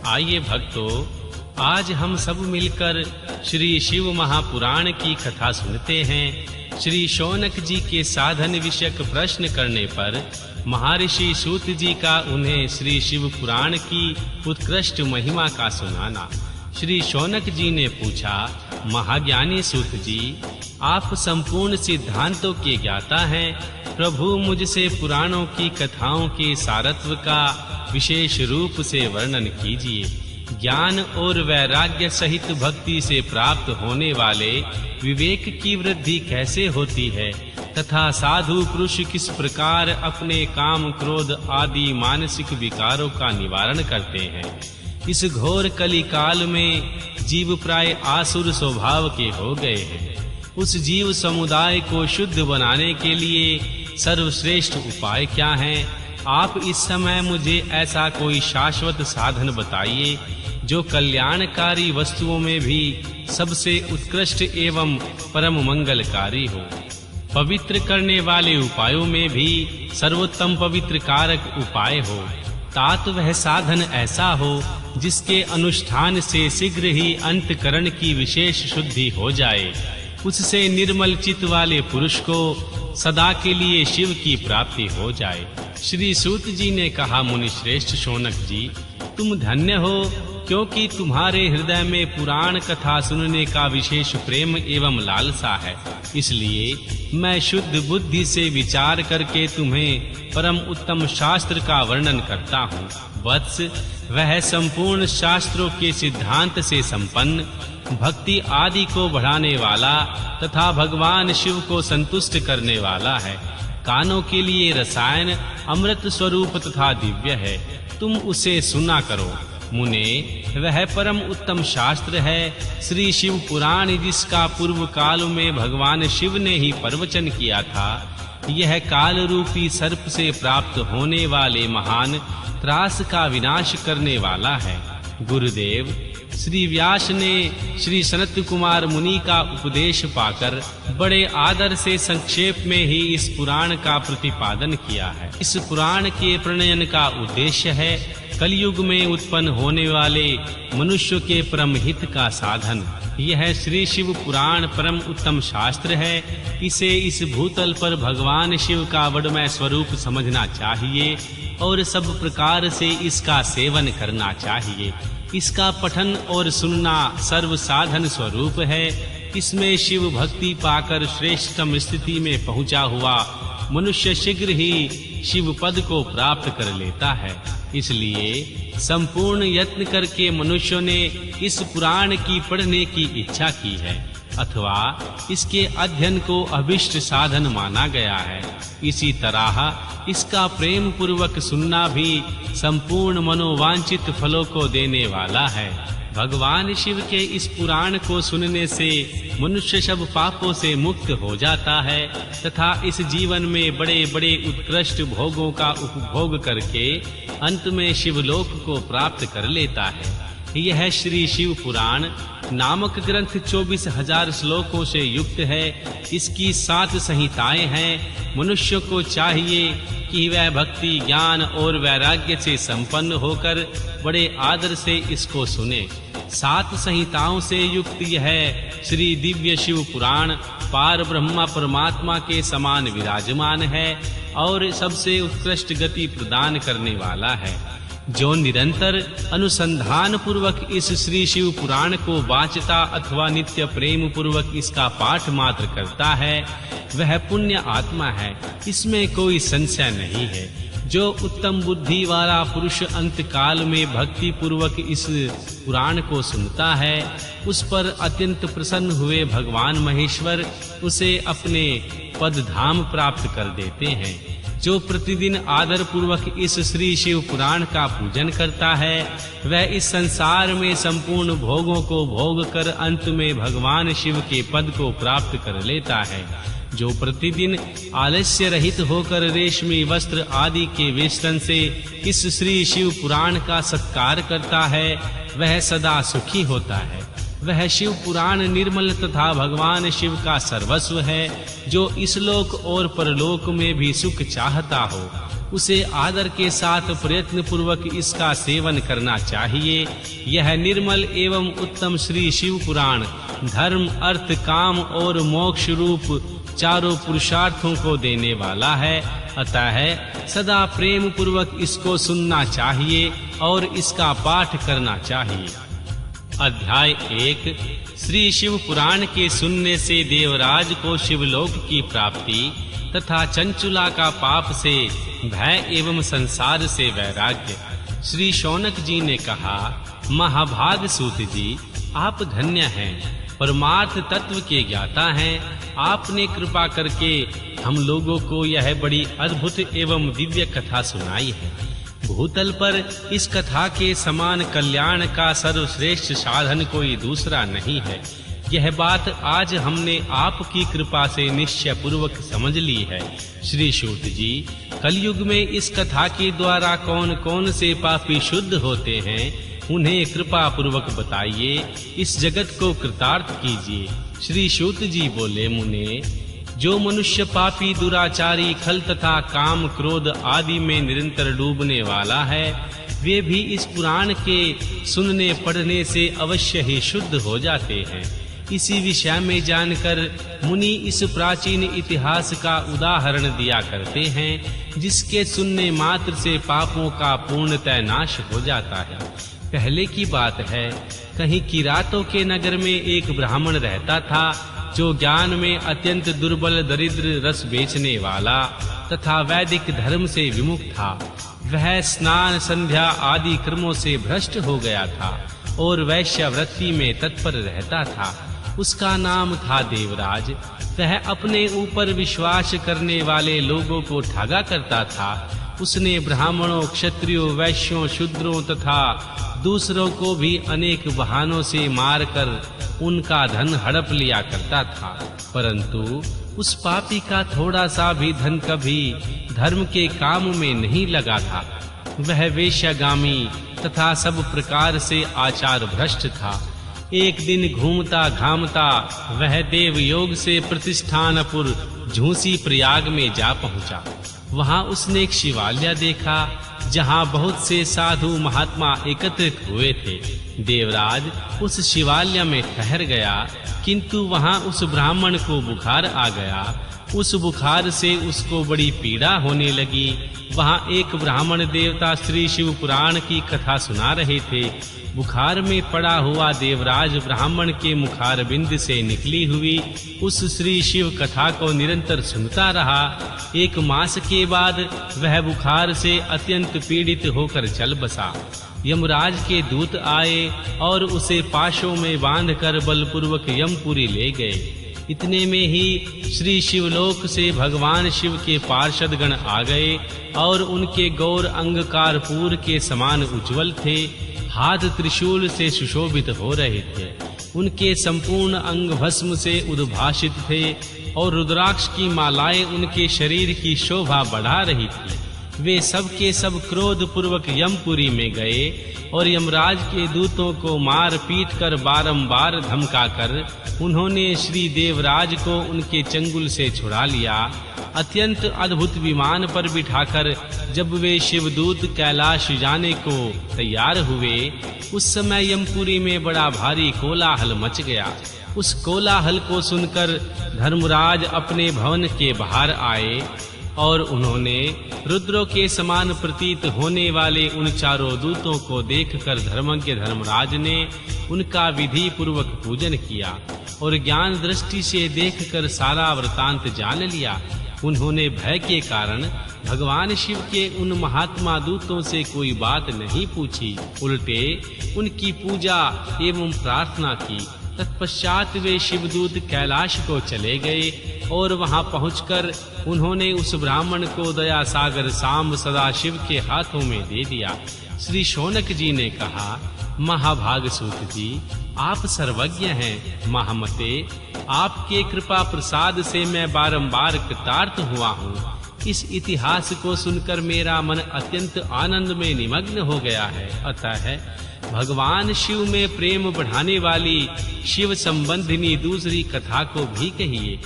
आइए भक्तों, आज हम सब मिलकर श्री शिव महापुराण की कथा सुनते हैं। श्री शौनक जी के साधन विषयक प्रश्न करने पर महर्षि सूत जी का उन्हें श्री शिव पुराण की उत्कृष्ट महिमा का सुनाना। श्री शौनक जी ने पूछा, महाज्ञानी सूत जी, आप संपूर्ण सिद्धांतों के ज्ञाता हैं। प्रभु, मुझसे पुराणों की कथाओं के सारत्व का विशेष रूप से वर्णन कीजिए। ज्ञान और वैराग्य सहित भक्ति से प्राप्त होने वाले विवेक की वृद्धि कैसे होती है तथा साधु पुरुष किस प्रकार अपने काम क्रोध आदि मानसिक विकारों का निवारण करते हैं। इस घोर कली काल में जीव प्राय आसुर स्वभाव के हो गए हैं। उस जीव समुदाय को शुद्ध बनाने के लिए सर्वश्रेष्ठ उपाय क्या है? आप इस समय मुझे ऐसा कोई शाश्वत साधन बताइए जो कल्याणकारी वस्तुओं में भी सबसे उत्कृष्ट एवं परम मंगलकारी हो, पवित्र करने वाले उपायों में भी सर्वोत्तम पवित्र कारक उपाय हो। तात वह साधन ऐसा हो जिसके अनुष्ठान से शीघ्र ही अंतकरण की विशेष शुद्धि हो जाए। उससे निर्मल चित्त वाले पुरुष को सदा के लिए शिव की प्राप्ति हो जाए। श्री सूत जी ने कहा, मुनि श्रेष्ठ शौनक जी, तुम धन्य हो, क्योंकि तुम्हारे हृदय में पुराण कथा सुनने का विशेष प्रेम एवं लालसा है। इसलिए मैं शुद्ध बुद्धि से विचार करके तुम्हें परम उत्तम शास्त्र का वर्णन करता हूँ। वत्स, वह संपूर्ण शास्त्रों के सिद्धांत से संपन्न, भक्ति आदि को बढ़ाने वाला तथा भगवान शिव को संतुष्ट करने वाला है। कानों के लिए रसायन, अमृत स्वरूप तथा दिव्य है। तुम उसे सुना करो। मुने, वह परम उत्तम शास्त्र है श्री शिव पुराण, जिसका पूर्व काल में भगवान शिव ने ही प्रवचन किया था। यह काल रूपी सर्प से प्राप्त होने वाले महान त्रास का विनाश करने वाला है। गुरुदेव श्री व्यास ने श्री सनत कुमार मुनि का उपदेश पाकर बड़े आदर से संक्षेप में ही इस पुराण का प्रतिपादन किया है। इस पुराण के प्रणयन का उद्देश्य है कलयुग में उत्पन्न होने वाले मनुष्य के परम हित का साधन। यह श्री शिव पुराण परम उत्तम शास्त्र है। इसे इस भूतल पर भगवान शिव का वडमय स्वरूप समझना चाहिए और सब प्रकार से इसका सेवन करना चाहिए। इसका पठन और सुनना सर्व साधन स्वरूप है। इसमें शिव भक्ति पाकर श्रेष्ठतम स्थिति में पहुंचा हुआ मनुष्य शीघ्र ही शिव पद को प्राप्त कर लेता है। इसलिए संपूर्ण यत्न करके मनुष्यों ने इस पुराण की पढ़ने की इच्छा की है अथवा इसके अध्ययन को अभिष्ट साधन माना गया है। इसी तरह इसका प्रेम पूर्वक सुनना भी संपूर्ण मनोवांछित फलों को देने वाला है। भगवान शिव के इस पुराण को सुनने से मनुष्य सब पापों से मुक्त हो जाता है तथा इस जीवन में बड़े-बड़े उत्कृष्ट भोगों का उपभोग करके अंत में शिवलोक को प्राप्त कर लेता है। यह श्री शिव पुराण नामक ग्रंथ 24,000 श्लोकों से युक्त है। इसकी 7 संहिताएं हैं। मनुष्य को चाहिए कि वह भक्ति, ज्ञान और वैराग्य से संपन्न होकर बड़े आदर से इसको सुने। 7 संहिताओं से युक्त यह श्री दिव्य शिव पुराण पार ब्रह्मा परमात्मा के समान विराजमान है और सबसे उत्कृष्ट गति प्रदान करने वाला है। जो निरंतर अनुसंधान पूर्वक इस श्री शिव पुराण को वाचता अथवा नित्य प्रेम पूर्वक इसका पाठ मात्र करता है, वह पुण्य आत्मा है। इसमें कोई संशय नहीं है। जो उत्तम बुद्धि वाला पुरुष अंत काल में भक्ति पूर्वक इस पुराण को सुनता है, उस पर अत्यंत प्रसन्न हुए भगवान महेश्वर उसे अपने पद धाम प्राप्त कर देते हैं। जो प्रतिदिन आदर पूर्वक इस श्री शिव पुराण का पूजन करता है, वह इस संसार में संपूर्ण भोगों को भोग कर अंत में भगवान शिव के पद को प्राप्त कर लेता है। जो प्रतिदिन आलस्य रहित होकर रेशमी वस्त्र आदि के वेष्टन से इस श्री शिव पुराण का सत्कार करता है, वह सदा सुखी होता है। वह शिव पुराण निर्मल तथा भगवान शिव का सर्वस्व है। जो इस लोक और परलोक में भी सुख चाहता हो, उसे आदर के साथ प्रयत्न पूर्वक इसका सेवन करना चाहिए। यह निर्मल एवं उत्तम श्री शिव पुराण धर्म, अर्थ, काम और मोक्ष रूप चारों पुरुषार्थों को देने वाला है। अतः सदा प्रेम पूर्वक इसको सुनना चाहिए और इसका पाठ करना चाहिए। अध्याय 1। श्री शिव पुराण के सुनने से देवराज को शिवलोक की प्राप्ति तथा चंचुला का पाप से भय एवं संसार से वैराग्य। श्री शौनक जी ने कहा, महाभाग सूत जी, आप धन्य हैं, परमार्थ तत्व के ज्ञाता हैं। आपने कृपा करके हम लोगों को यह बड़ी अद्भुत एवं दिव्य कथा सुनाई है। भूतल पर इस कथा के समान कल्याण का सर्वश्रेष्ठ साधन कोई दूसरा नहीं है। यह बात आज हमने आपकी कृपा से निश्चय पूर्वक समझ ली है। श्री सूत जी, कलयुग में इस कथा के द्वारा कौन-कौन से पापी शुद्ध होते हैं, उन्हें कृपा पूर्वक बताइए, इस जगत को कृतार्थ कीजिए। श्री सूत जी बोले, मुने, जो मनुष्य पापी, दुराचारी, खल तथा काम, क्रोध आदि में निरंतर डूबने वाला है, वे भी इस पुराण के सुनने पढ़ने से अवश्य ही शुद्ध हो जाते हैं। इसी विषय में जानकर मुनि इस प्राचीन इतिहास का उदाहरण दिया करते हैं, जिसके सुनने मात्र से पापों का पूर्णतः नाश हो जाता है। पहले की बात है, कहीं किरातों के नगर में एक ब्राह्मण रहता था, जो ज्ञान में अत्यंत दुर्बल, दरिद्र, रस बेचने वाला तथा वैदिक धर्म से विमुख था। वह स्नान, संध्या आदि कर्मों से भ्रष्ट हो गया था और वैश्यवृत्ति में तत्पर रहता था। उसका नाम था देवराज। वह अपने ऊपर विश्वास करने वाले लोगों को ठगा करता था। उसने ब्राह्मणों, क्षत्रियों, वैश्यों, शूद्रों तथा दूसरों को भी अनेक बहानों से मारकर उनका धन हड़प लिया करता था, परंतु उस पापी का थोड़ा सा भी धन कभी धर्म के काम में नहीं लगा था। वह वेश्यागामी तथा सब प्रकार से आचार भ्रष्ट था। एक दिन घूमता घामता वह देवयोग से प्रतिष्ठानपुर झूसी प्रयाग में जा पहुंचा। वहां उसने एक शिवालय देखा, जहां बहुत से साधु महात्मा एकत्रित हुए थे। देवराज उस शिवालय में ठहर गया, किंतु वहां उस ब्राह्मण को बुखार आ गया। उस बुखार से उसको बड़ी पीड़ा होने लगी। वहां एक ब्राह्मण देवता श्री शिव पुराण की कथा सुना रहे थे। बुखार में पड़ा हुआ देवराज ब्राह्मण के मुखार बिंद से निकली हुई उस श्री शिव कथा को निरंतर सुनता रहा। एक मास के बाद वह बुखार से अत्यंत पीड़ित होकर चल बसा। यमराज के दूत आए और उसे पाशों में बांधकर बलपूर्वक यमपुरी ले गए। इतने में ही श्री शिवलोक से भगवान शिव के पार्षद गण आ गए और उनके गौर अंग कर्पूर के समान उज्जवल थे, हाथ त्रिशूल से सुशोभित हो रहे थे। उनके संपूर्ण अंग भस्म से उद्भासित थे और रुद्राक्ष की मालाएं उनके शरीर की शोभा बढ़ा रही थी। वे सब के सब क्रोध पूर्वक यमपुरी में गए और यमराज के दूतों को मार पीट कर बारंबार धमकाकर उन्होंने श्री देवराज को उनके चंगुल से छुड़ा लिया। अत्यंत अद्भुत विमान पर बिठाकर जब वे शिवदूत कैलाश जाने को तैयार हुए, उस समय यमपुरी में बड़ा भारी कोलाहल मच गया। उस कोलाहल को सुनकर धर्मराज अपने भवन के बाहर आए और उन्होंने रुद्रों के समान प्रतीत होने वाले उन चारों दूतों को देखकर धर्मज्ञ धर्मराज ने उनका विधि पूर्वक पूजन किया और ज्ञान दृष्टि से देखकर सारा वृतांत जान लिया। उन्होंने भय के कारण भगवान शिव के उन महात्मा दूतों से कोई बात नहीं पूछी, उल्टे उनकी पूजा एवं प्रार्थना की। तत्पश्चात वे शिवदूत कैलाश को चले गए और वहां पहुंचकर उन्होंने उस ब्राह्मण को दया सागर सांब सदाशिव के हाथों में दे दिया। श्री शौनक जी ने कहा, महाभाग सूत जी, आप सर्वज्ञ हैं। महामते, आपके कृपा प्रसाद से मैं बारंबार कृतार्थ हुआ हूँ। इस इतिहास को सुनकर मेरा मन अत्यंत आनंद में निमग्न हो गया है। अतः भगवान शिव में प्रेम बढ़ाने वाली शिव संबंधिनी दूसरी कथा को भी कहिए।